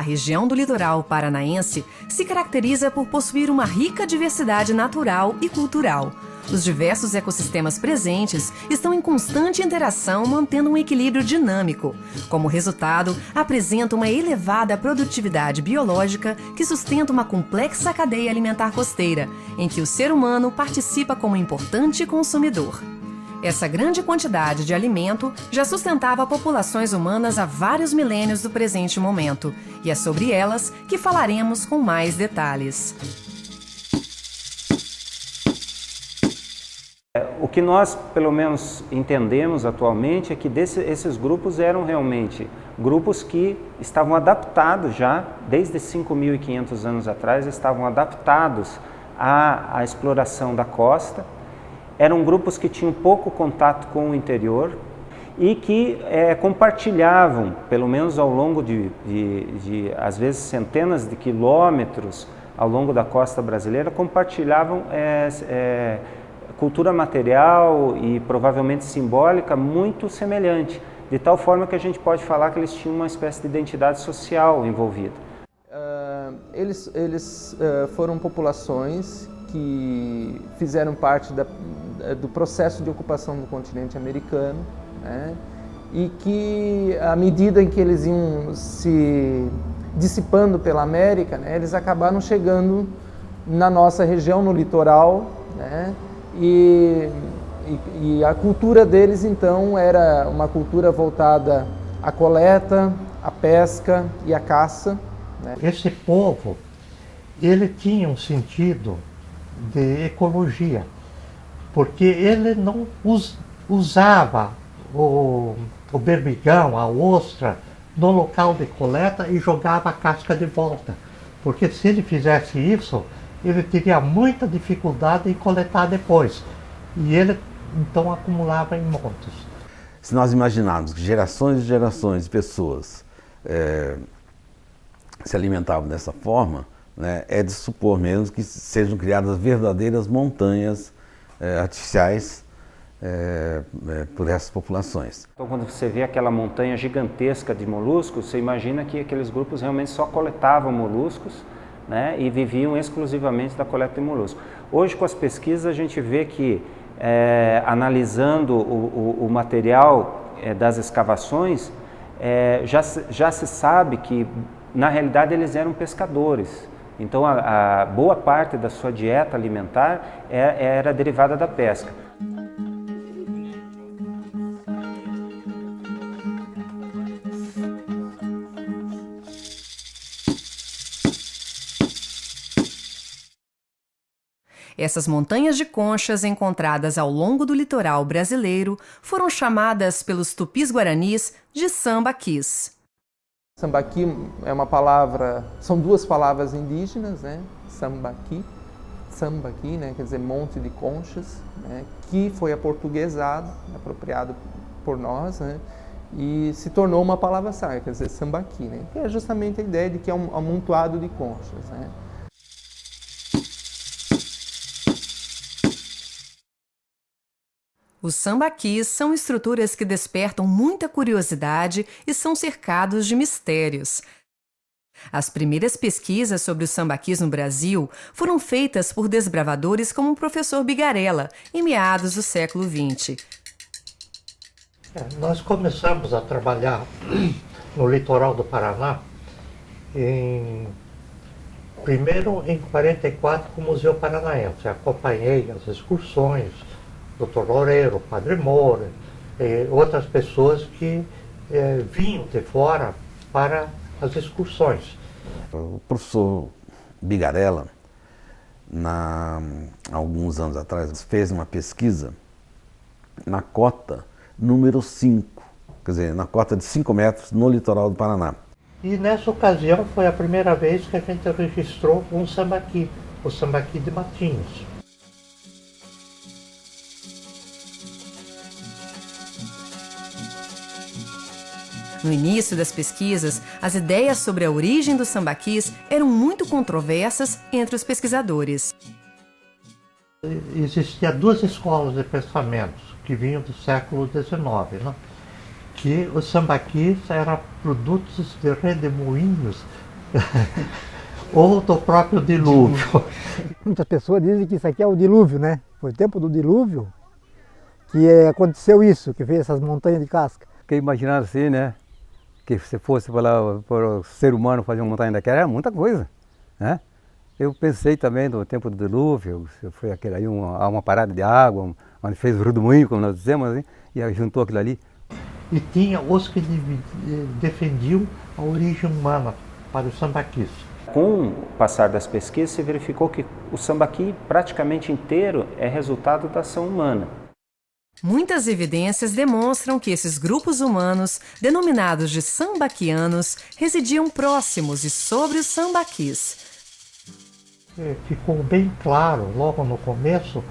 A região do litoral paranaense se caracteriza por possuir uma rica diversidade natural e cultural. Os diversos ecossistemas presentes estão em constante interação, mantendo um equilíbrio dinâmico. Como resultado, apresenta uma elevada produtividade biológica que sustenta uma complexa cadeia alimentar costeira, em que o ser humano participa como importante consumidor. Essa grande quantidade de alimento já sustentava populações humanas há vários milênios do presente momento, e é sobre elas que falaremos com mais detalhes. O que nós, pelo menos, entendemos atualmente é que esses grupos eram realmente grupos que estavam adaptados já, desde 5.500 anos atrás, estavam adaptados à exploração da costa. Eram grupos que tinham pouco contato com o interior e que compartilhavam, pelo menos ao longo de às vezes, centenas de quilômetros ao longo da costa brasileira, compartilhavam cultura material e provavelmente simbólica muito semelhante, de tal forma que a gente pode falar que eles tinham uma espécie de identidade social envolvida. Eles foram populações que fizeram parte do processo de ocupação do continente americano, né? E que, à medida em que eles iam se dissipando pela América, né, eles acabaram chegando na nossa região, no litoral, né? E a cultura deles, então, era uma cultura voltada à coleta, à pesca e à caça, né? Esse povo, ele tinha um sentido de ecologia, porque ele não usava o berbigão, a ostra, no local de coleta e jogava a casca de volta, porque se ele fizesse isso, ele teria muita dificuldade em coletar depois, e ele então acumulava em montes. Se nós imaginarmos que gerações e gerações de pessoas se alimentavam dessa forma, né, é de supor mesmo que sejam criadas verdadeiras montanhas artificiais por essas populações. Então, quando você vê aquela montanha gigantesca de moluscos, você imagina que aqueles grupos realmente só coletavam moluscos, né, e viviam exclusivamente da coleta de moluscos. Hoje, com as pesquisas, a gente vê que, analisando o material das escavações, já se sabe que, na realidade, eles eram pescadores. Então, a boa parte da sua dieta alimentar era derivada da pesca. Essas montanhas de conchas encontradas ao longo do litoral brasileiro foram chamadas pelos tupis-guaranis de sambaquis. Sambaqui é uma palavra, são duas palavras indígenas, né? Sambaqui, né? Quer dizer monte de conchas, né? Que foi aportuguesado, apropriado por nós, né? E se tornou uma palavra sânscrita, quer dizer sambaqui, né? Que é justamente a ideia de que é um amontoado de conchas, né? Os sambaquis são estruturas que despertam muita curiosidade e são cercados de mistérios. As primeiras pesquisas sobre os sambaquis no Brasil foram feitas por desbravadores como o professor Bigarella, em meados do século XX. Nós começamos a trabalhar no litoral do Paraná, primeiro em 1944 com o Museu Paranaense. Acompanhei as excursões, Dr. Loureiro, Padre Moura, outras pessoas que vinham de fora para as excursões. O professor Bigarella, alguns anos atrás, fez uma pesquisa na cota número 5, quer dizer, na cota de 5 metros no litoral do Paraná. E nessa ocasião foi a primeira vez que a gente registrou um sambaqui, o sambaqui de Matinhos. No início das pesquisas, as ideias sobre a origem dos sambaquis eram muito controversas entre os pesquisadores. Existiam duas escolas de pensamentos que vinham do século XIX, né? Que os sambaquis eram produtos de redemoinhos ou do próprio dilúvio. Muitas pessoas dizem que isso aqui é o dilúvio, né? Foi o tempo do dilúvio que aconteceu isso, que fez essas montanhas de casca. Fiquei imaginando assim, né? Que se fosse para o ser humano fazer uma montanha daquela, era muita coisa, né? Eu pensei também no tempo do dilúvio, foi aquele aí uma parada de água, onde fez o redemoinho, como nós dizemos, assim, e aí juntou aquilo ali. E tinha os que defendiam a origem humana para os sambaquis. Com o passar das pesquisas, se verificou que o sambaqui praticamente inteiro é resultado da ação humana. Muitas evidências demonstram que esses grupos humanos, denominados de sambaquianos, residiam próximos e sobre os sambaquis. Ficou bem claro, logo no começo,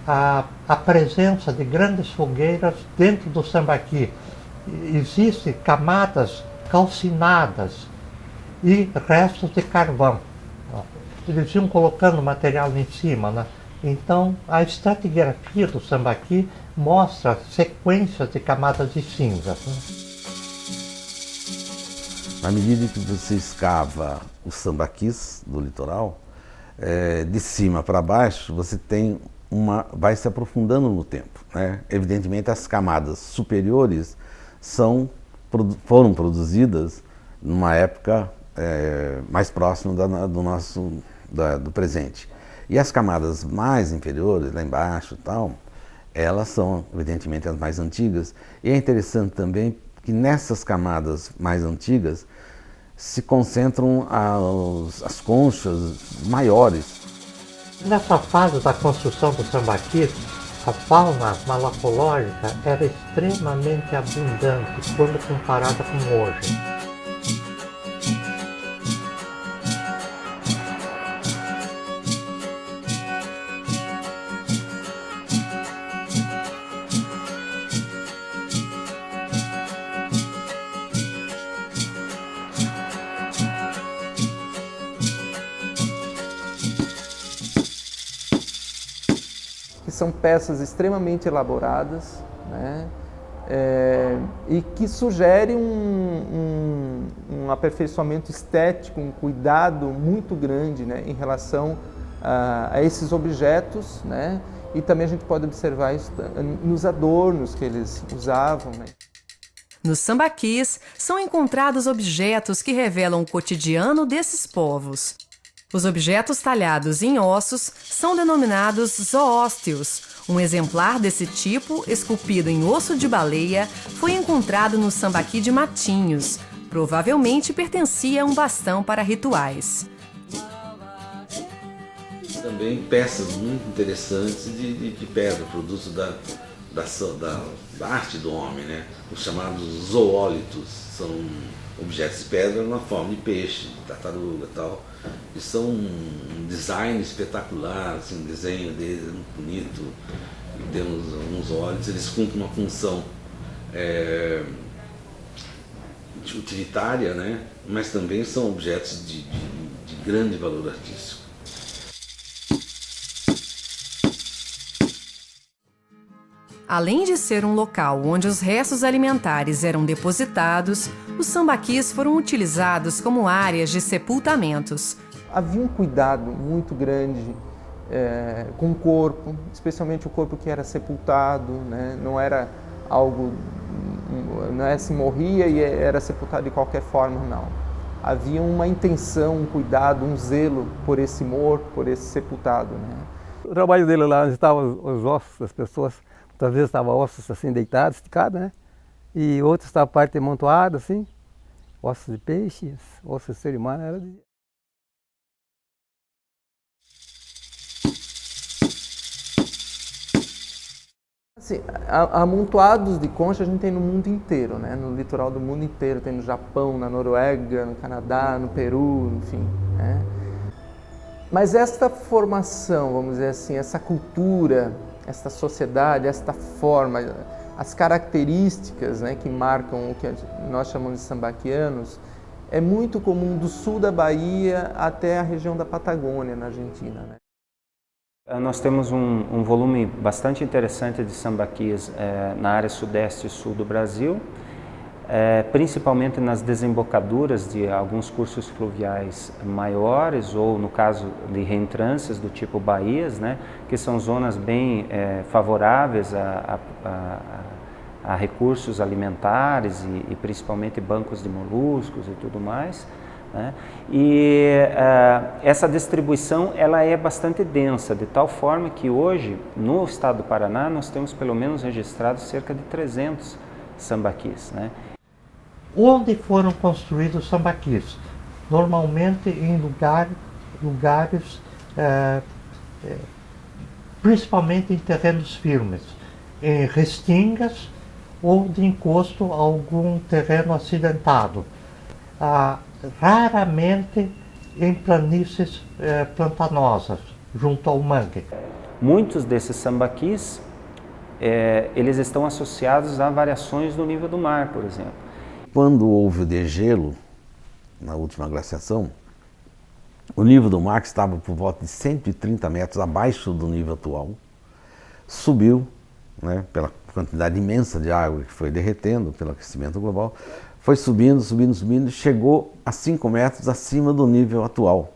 a presença de grandes fogueiras dentro do sambaqui. Existem camadas calcinadas e restos de carvão. Eles iam colocando material em cima, né? Então, a estratigrafia do sambaqui mostra sequências de camadas de cinzas, né? Na medida que você escava os sambaquis do litoral, de cima para baixo, você tem vai se aprofundando no tempo, né? Evidentemente, as camadas superiores foram produzidas numa época mais próxima do presente. E as camadas mais inferiores, lá embaixo e tal, elas são, evidentemente, as mais antigas. E é interessante também que nessas camadas mais antigas se concentram as conchas maiores. Nessa fase da construção do sambaqui, a fauna malacológica era extremamente abundante quando comparada com hoje. Que são peças extremamente elaboradas, né? E que sugerem um aperfeiçoamento estético, um cuidado muito grande, né, em relação a esses objetos, né? E também a gente pode observar isso nos adornos que eles usavam, né? Nos sambaquis são encontrados objetos que revelam o cotidiano desses povos. Os objetos talhados em ossos são denominados zoósteos. Um exemplar desse tipo, esculpido em osso de baleia, foi encontrado no sambaqui de Matinhos. Provavelmente pertencia a um bastão para rituais. Também peças muito interessantes de pedra, produto da arte do homem, né? Os chamados zoólitos, são objetos de pedra na forma de peixe, de tartaruga e tal. E são um design espetacular, assim, um desenho deles é muito bonito. E temos alguns olhos, eles cumprem uma função utilitária, né? Mas também são objetos de grande valor artístico. Além de ser um local onde os restos alimentares eram depositados, os sambaquis foram utilizados como áreas de sepultamentos. Havia um cuidado muito grande com o corpo, especialmente o corpo que era sepultado, né? Não era algo, não é se morria e era sepultado de qualquer forma, não. Havia uma intenção, um cuidado, um zelo por esse morto, por esse sepultado, né? O trabalho dele lá, onde estavam os ossos das pessoas, muitas vezes estavam ossos assim deitados, esticados, né? E outros estavam parte amontoada, assim, ossos de peixe, ossos de ser humano, era de... Assim, amontoados de concha a gente tem no mundo inteiro, né? No litoral do mundo inteiro, tem no Japão, na Noruega, no Canadá, no Peru, enfim, né? Mas esta formação, vamos dizer assim, essa cultura, esta sociedade, esta forma, as características, né, que marcam o que nós chamamos de sambaquianos, é muito comum do sul da Bahia até a região da Patagônia, na Argentina, né? Nós temos um volume bastante interessante de sambaquis na área sudeste e sul do Brasil. principalmente nas desembocaduras de alguns cursos fluviais maiores, ou no caso de reentrâncias do tipo baías, né, que são zonas bem favoráveis a recursos alimentares e principalmente bancos de moluscos e tudo mais, né? E essa distribuição ela é bastante densa, de tal forma que hoje no estado do Paraná nós temos pelo menos registrados cerca de 300 sambaquis, né? Onde foram construídos os sambaquis? Normalmente em lugares principalmente em terrenos firmes, em restingas ou de encosto a algum terreno acidentado. Raramente em planícies pantanosas, junto ao mangue. Muitos desses sambaquis, eles estão associados a variações do nível do mar, por exemplo. Quando houve o degelo, na última glaciação, o nível do mar, que estava por volta de 130 metros abaixo do nível atual, subiu, né, pela quantidade imensa de água que foi derretendo pelo aquecimento global, foi subindo, subindo, subindo, e chegou a 5 metros acima do nível atual.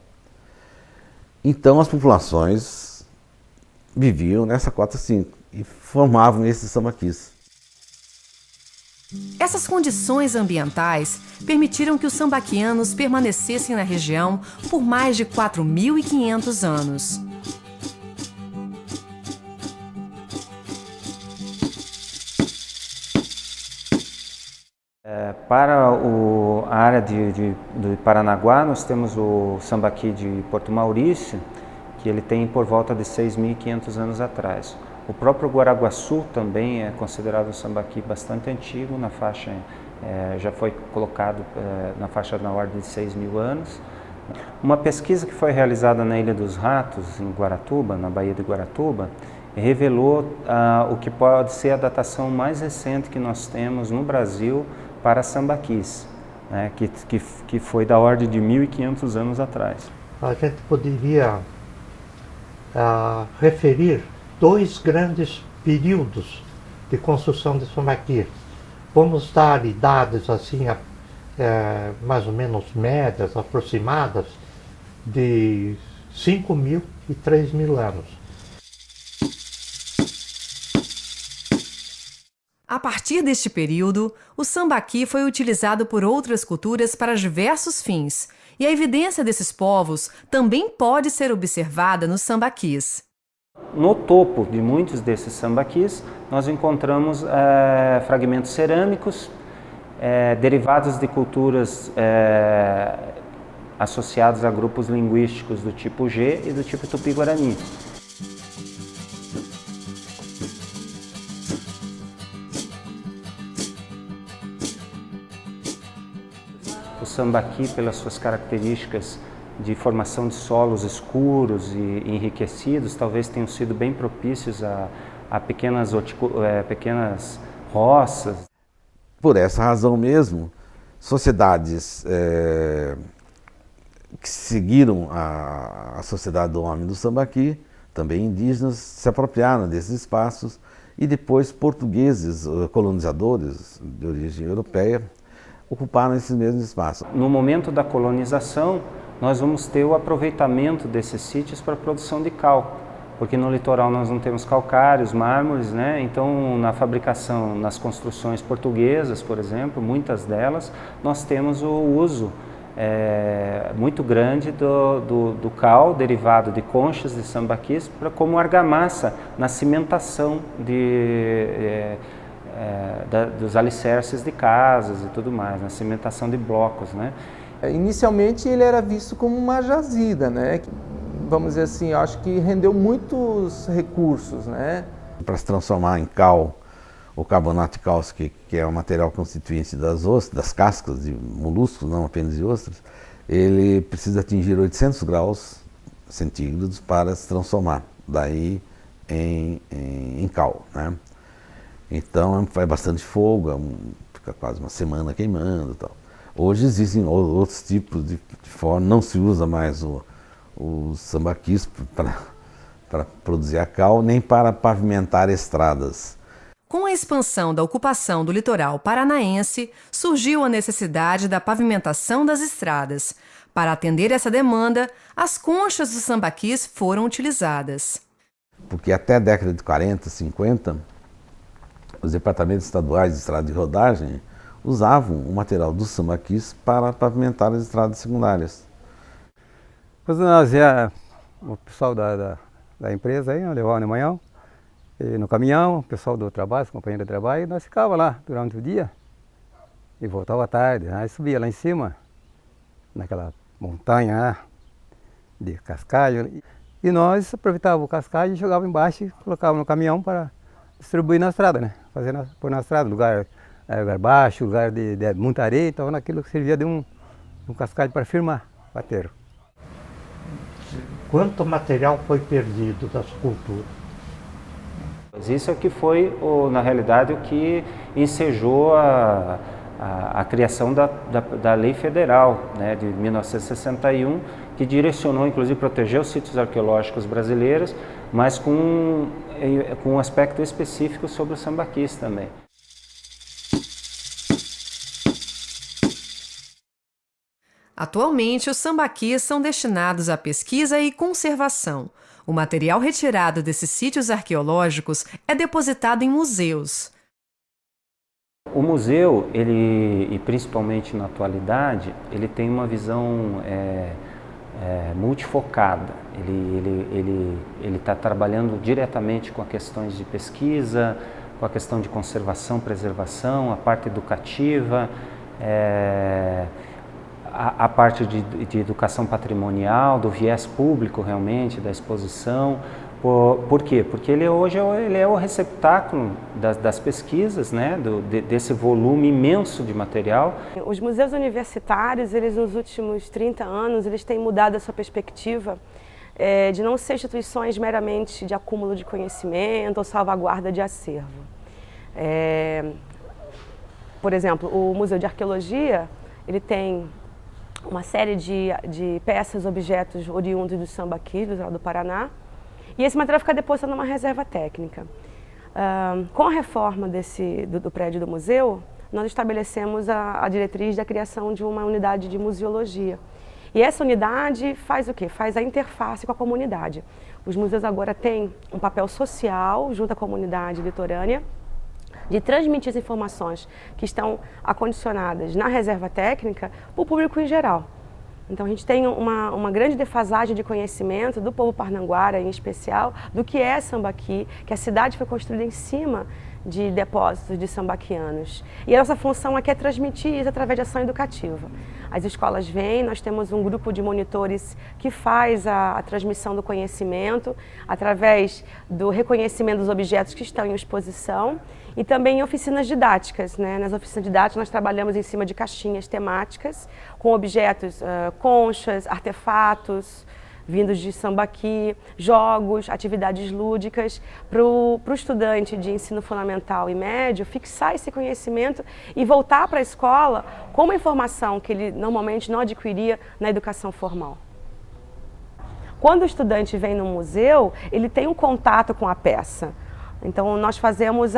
Então as populações viviam nessa cota 5 e formavam esses sambaquis. Essas condições ambientais permitiram que os sambaquianos permanecessem na região por mais de 4.500 anos. Para a área de Paranaguá, nós temos o sambaqui de Porto Maurício, que ele tem por volta de 6.500 anos atrás. O próprio Guaraguaçu também é considerado um sambaqui bastante antigo, na faixa, já foi colocado na faixa na ordem de 6.000 anos. Uma pesquisa que foi realizada na Ilha dos Ratos, em Guaratuba, na Baía de Guaratuba, revelou o que pode ser a datação mais recente que nós temos no Brasil para sambaquis, né, que foi da ordem de 1.500 anos atrás. A gente poderia referir 2 grandes períodos de construção de sambaqui. Vamos dar idades assim, mais ou menos médias, aproximadas, de 5.000 e 3.000 anos. A partir deste período, o sambaqui foi utilizado por outras culturas para diversos fins, e a evidência desses povos também pode ser observada nos sambaquis. No topo de muitos desses sambaquis, nós encontramos fragmentos cerâmicos, derivados de culturas associados a grupos linguísticos do tipo G e do tipo Tupi-Guarani. O sambaqui, pelas suas características de formação de solos escuros e enriquecidos, talvez tenham sido bem propícios a pequenas roças. Por essa razão mesmo, sociedades que seguiram a sociedade do homem do sambaqui, também indígenas, se apropriaram desses espaços, e depois portugueses, colonizadores de origem europeia, ocuparam esses mesmos espaços. No momento da colonização, nós vamos ter o aproveitamento desses sítios para a produção de cal, porque no litoral nós não temos calcários, mármores, né? Então na fabricação, nas construções portuguesas, por exemplo, muitas delas, nós temos o uso muito grande do cal, derivado de conchas de sambaquis, como argamassa na cimentação dos alicerces de casas e tudo mais, na cimentação de blocos, né? Inicialmente ele era visto como uma jazida, né? Vamos dizer assim, acho que rendeu muitos recursos, né? Para se transformar em cal, o carbonato de cálcio, que é o material constituinte das ostras, das cascas de moluscos, não apenas de ostras, ele precisa atingir 800 graus centígrados para se transformar, daí em cal, né? Então faz bastante fogo, fica quase uma semana queimando e tal. Hoje existem outros tipos de forma, não se usa mais os sambaquis para produzir a cal, nem para pavimentar estradas. Com a expansão da ocupação do litoral paranaense, surgiu a necessidade da pavimentação das estradas. Para atender essa demanda, as conchas dos sambaquis foram utilizadas. Porque até a década de 40, 50, os departamentos estaduais de estrada de rodagem usavam o material dos sambaquis para pavimentar as estradas secundárias. Depois nós ia, o pessoal da empresa aí, levava no manhã, no caminhão, o pessoal do trabalho, os companheiros de trabalho, e nós ficávamos lá durante o dia e voltava à tarde. Aí subia lá em cima, naquela montanha lá, de cascalho, e nós aproveitávamos o cascalho e jogávamos embaixo e colocávamos no caminhão para distribuir na estrada, né? Pôr na estrada, lugar baixo, lugar de muita areia, então naquilo que servia de um cascalho para firmar o aterro. Quanto material foi perdido das culturas? Isso é que foi, na realidade, o que ensejou a criação da Lei Federal, né, de 1961, que direcionou, inclusive, proteger os sítios arqueológicos brasileiros, mas com um aspecto específico sobre os sambaquis também. Atualmente, os sambaquis são destinados à pesquisa e conservação. O material retirado desses sítios arqueológicos é depositado em museus. O museu, e principalmente na atualidade, ele tem uma visão multifocada. Ele está trabalhando diretamente com as questões de pesquisa, com a questão de conservação, preservação, a parte educativa, a parte de educação patrimonial, do viés público realmente, da exposição. Por quê? Porque ele hoje é o receptáculo das pesquisas, né? Desse volume imenso de material. Os museus universitários, eles nos últimos 30 anos, eles têm mudado a sua perspectiva de não ser instituições meramente de acúmulo de conhecimento ou salvaguarda de acervo. Por exemplo, o Museu de Arqueologia, ele tem uma série de peças, objetos oriundos do sambaquis, do litoral do Paraná, e esse material fica depositado numa reserva técnica. Com a reforma do prédio do museu, nós estabelecemos a diretriz da criação de uma unidade de museologia. E essa unidade faz o quê? Faz a interface com a comunidade. Os museus agora têm um papel social junto à comunidade litorânea, de transmitir as informações que estão acondicionadas na reserva técnica para o público em geral. Então a gente tem uma grande defasagem de conhecimento do povo parnanguara, em especial, do que é sambaqui, que a cidade foi construída em cima de depósitos de sambaquianos. E a nossa função aqui é transmitir isso através de ação educativa. As escolas vêm, nós temos um grupo de monitores que faz a transmissão do conhecimento através do reconhecimento dos objetos que estão em exposição e também em oficinas didáticas, né? Nas oficinas didáticas nós trabalhamos em cima de caixinhas temáticas com objetos, conchas, artefatos, vindos de sambaqui, jogos, atividades lúdicas, para o estudante de ensino fundamental e médio fixar esse conhecimento e voltar para a escola com uma informação que ele normalmente não adquiria na educação formal. Quando o estudante vem no museu, ele tem um contato com a peça. Então nós fazemos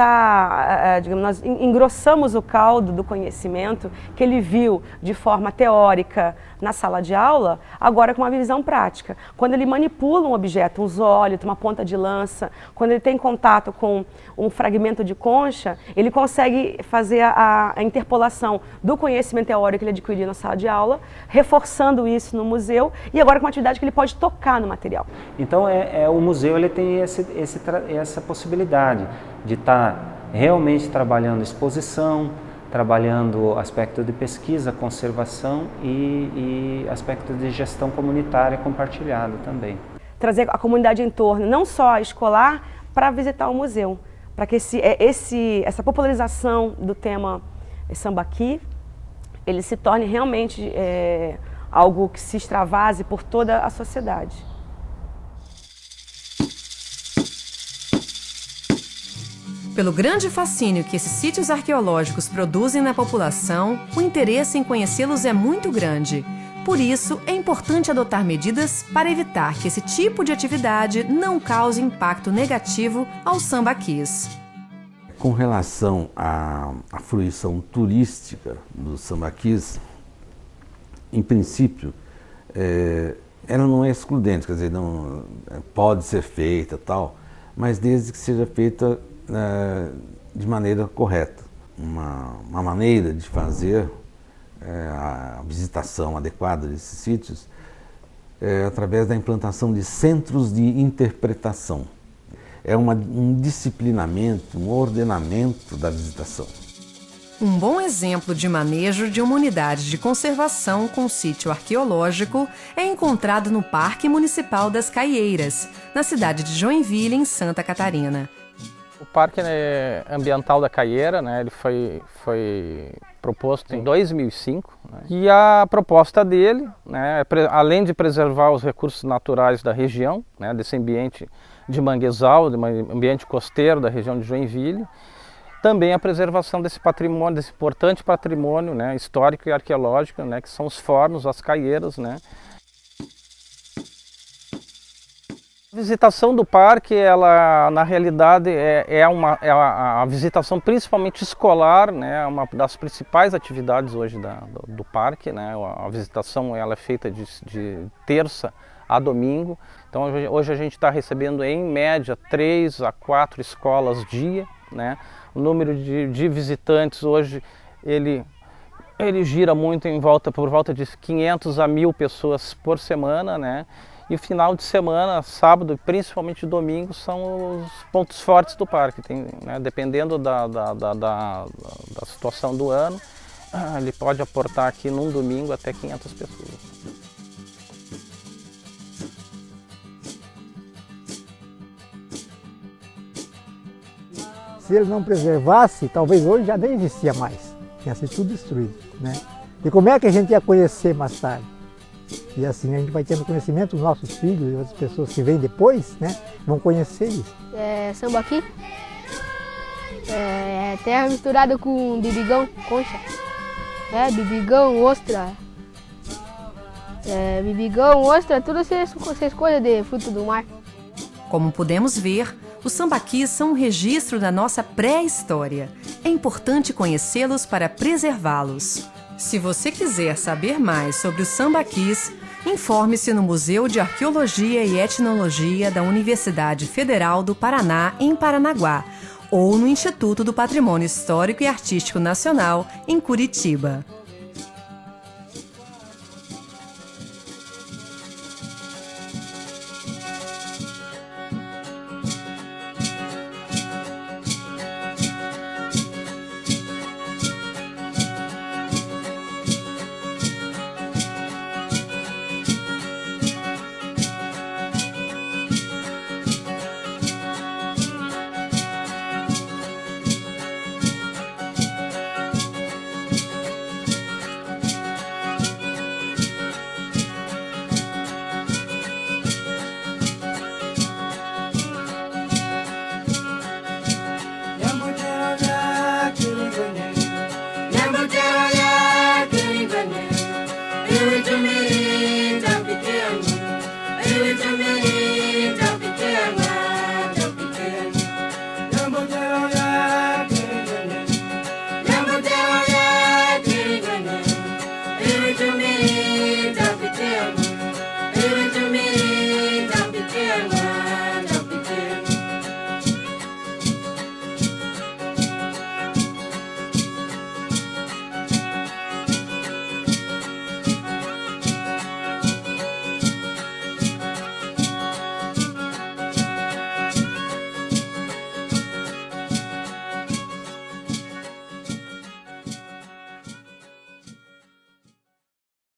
digamos, nós engrossamos o caldo do conhecimento que ele viu de forma teórica na sala de aula, agora com uma visão prática. Quando ele manipula um objeto, um zólito, uma ponta de lança, quando ele tem contato com um fragmento de concha, ele consegue fazer a interpolação do conhecimento teórico que ele adquiriu na sala de aula, reforçando isso no museu e agora com uma atividade que ele pode tocar no material. Então o museu ele tem essa possibilidade de estar realmente trabalhando exposição, trabalhando aspecto de pesquisa, conservação e aspecto de gestão comunitária compartilhada também. Trazer a comunidade em torno, não só a escolar, para visitar o museu, para que essa popularização do tema sambaqui, ele se torne realmente algo que se extravase por toda a sociedade. Pelo grande fascínio que esses sítios arqueológicos produzem na população, o interesse em conhecê-los é muito grande. Por isso, é importante adotar medidas para evitar que esse tipo de atividade não cause impacto negativo aos sambaquis. Com relação à fruição turística dos sambaquis, em princípio, ela não é excludente, quer dizer, não pode ser feita tal, mas desde que seja feita de maneira correta. Uma maneira de fazer a visitação adequada desses sítios é através da implantação de centros de interpretação. É um disciplinamento, um ordenamento da visitação. Um bom exemplo de manejo de uma unidade de conservação com sítio arqueológico é encontrado no Parque Municipal das Caieiras, na cidade de Joinville, em Santa Catarina. O Parque Ambiental da Caieira, né, ele foi proposto em 2005, né, e a proposta dele, né, além de preservar os recursos naturais da região, né, desse ambiente de manguezal, de ambiente costeiro da região de Joinville, também a preservação desse patrimônio, desse importante patrimônio, né, histórico e arqueológico, né, que são os fornos, as caieiras, né. A visitação do parque, ela na realidade a visitação principalmente escolar, né, uma das principais atividades hoje do parque, né. A visitação ela é feita de terça a domingo. Então hoje a gente está recebendo em média 3 a 4 escolas dia, né. O número de visitantes hoje ele gira muito por volta de 500 a 1000 pessoas por semana, né. E final de semana, sábado e principalmente domingo, são os pontos fortes do parque. Tem, né, dependendo da situação do ano, ele pode aportar aqui num domingo até 500 pessoas. Se ele não preservasse, talvez hoje já nem existia mais. Tinha sido tudo destruído, né? E como é que a gente ia conhecer mais tarde? E assim a gente vai tendo conhecimento, os nossos filhos e outras pessoas que vêm depois, né, vão conhecer isso. Sambaqui, terra misturada com bibigão, concha, bibigão, ostra, todas essas coisas de fruto do mar. Como podemos ver, os sambaquis são um registro da nossa pré-história. É importante conhecê-los para preservá-los. Se você quiser saber mais sobre os sambaquis, informe-se no Museu de Arqueologia e Etnologia da Universidade Federal do Paraná, em Paranaguá, ou no Instituto do Patrimônio Histórico e Artístico Nacional, em Curitiba. Give it to me.